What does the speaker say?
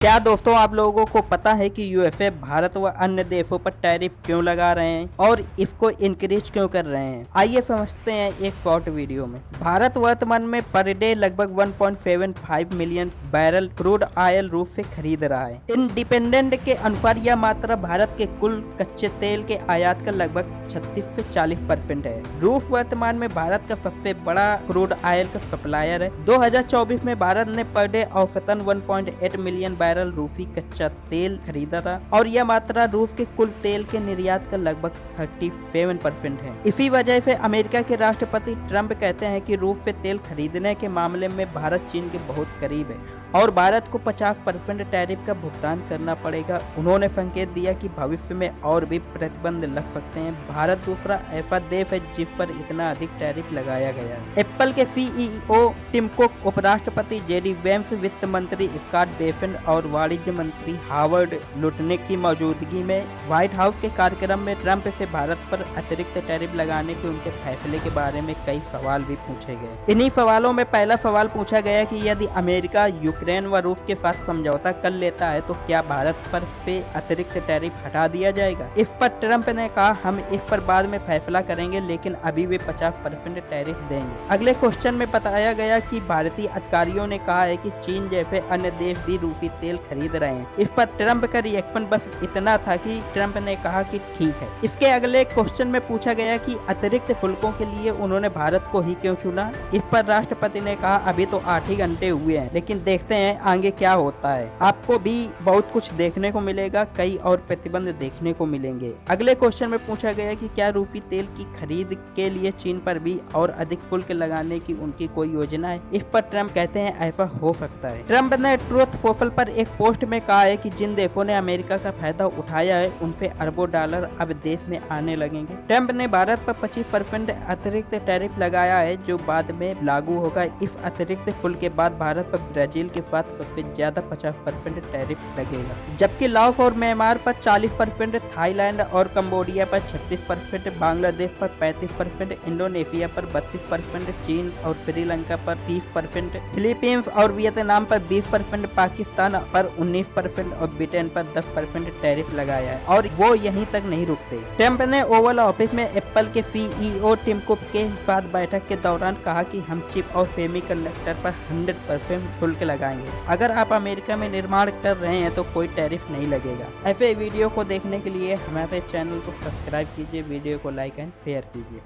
क्या दोस्तों आप लोगों को पता है कि यूएसए भारत व अन्य देशों पर टैरिफ क्यों लगा रहे हैं और इसको इंक्रीज क्यों कर रहे हैं? आइए समझते हैं एक शॉर्ट वीडियो में। भारत वर्तमान में पर डे लगभग 1.75 मिलियन बैरल क्रूड ऑयल रूस से खरीद रहा है। इंडिपेंडेंट के अनुसार यह मात्रा भारत के कुल कच्चे तेल के आयात का लगभग 36 से 40% है। रूस वर्तमान में भारत का सबसे बड़ा क्रूड ऑयल का सप्लायर है। 2024 में भारत ने पर डे औसतन 1.8 मिलियन बैरल रूसी कच्चा तेल खरीदा था और यह मात्रा रूस के कुल तेल के निर्यात का लगभग 37% है। इसी वजह से अमेरिका के राष्ट्रपति ट्रंप कहते हैं कि रूस से तेल खरीदने के मामले में भारत चीन के बहुत करीब है और भारत को 50% टैरिफ का भुगतान करना पड़ेगा। उन्होंने संकेत दिया कि भविष्य में और भी प्रतिबंध लग सकते हैं। भारत दूसरा ऐसा देश है जिस पर इतना अधिक टैरिफ लगाया गया है। एप्पल के सीईओ टिम कुक, उपराष्ट्रपति जेडी वेंस, वित्त मंत्री स्कॉट बेसेंट और वाणिज्य मंत्री हार्वर्ड लुटनिक की मौजूदगी में व्हाइट हाउस के कार्यक्रम में ट्रंप से भारत पर अतिरिक्त टैरिफ लगाने के उनके फैसले के बारे में कई सवाल भी पूछे गए। इन्हीं सवालों में पहला सवाल पूछा गया कि यदि अमेरिका यूक्रेन व रूस के साथ समझौता कर लेता है तो क्या भारत पर से अतिरिक्त टैरिफ हटा दिया जाएगा? इस पर ट्रंप ने कहा, हम इस पर बाद में फैसला करेंगे, लेकिन अभी वे 50% टैरिफ देंगे। अगले क्वेश्चन में बताया गया कि भारतीय अधिकारियों ने कहा है कि चीन जैसे अन्य देश भी रूसी तेल खरीद रहे हैं। इस पर ट्रंप का रिएक्शन बस इतना था कि ट्रंप ने कहा कि ठीक है। इसके अगले क्वेश्चन में पूछा गया कि अतिरिक्त शुल्कों के लिए उन्होंने भारत को ही क्यों चुना? इस पर राष्ट्रपति ने कहा, अभी तो 8 ही घंटे हुए हैं, लेकिन देखते हैं आगे क्या होता है। आपको भी बहुत कुछ देखने को मिलेगा, कई और प्रतिबंध देखने को मिलेंगे। अगले क्वेश्चन में पूछा गया कि क्या रूसी तेल की खरीद के लिए चीन पर भी और अधिक शुल्क लगाने की उनकी कोई योजना है? इस पर ट्रंप कहते हैं ऐसा हो सकता है। ट्रंप ने ट्रूथ सोशल पर एक पोस्ट में कहा है कि जिन देशों ने अमेरिका का फायदा उठाया है उनसे अरबों डॉलर अब देश में आने लगेंगे। ट्रंप ने भारत पर 25% अतिरिक्त टैरिफ लगाया है जो बाद में लागू होगा। इस अतिरिक्त शुल्क के बाद भारत पर ब्राजील के साथ सबसे ज्यादा 50% टैरिफ लगेगा, जबकि लाओस और म्यांमार पर 40%, थाईलैंड और कंबोडिया पर 36%, बांग्लादेश पर 35%, इंडोनेशिया पर 32%, चीन और श्रीलंका पर 30%, फिलीपींस और वियतनाम पर 20%, पाकिस्तान पर 19% और ब्रिटेन पर 10% टैरिफ लगाया है। और वो यहीं तक नहीं रुकते। ट्रंप ने ओवल ऑफिस में एप्पल के सीईओ टिम कुक के साथ बैठक के दौरान कहा कि हम चिप और सेमीकंडक्टर पर 100% शुल्क लगाएंगे। अगर आप अमेरिका में निर्माण कर रहे हैं तो कोई टैरिफ नहीं लगेगा। ऐसे वीडियो को देखने के लिए हमारे चैनल को सब्सक्राइब कीजिए, वीडियो को लाइक एंड शेयर कीजिए।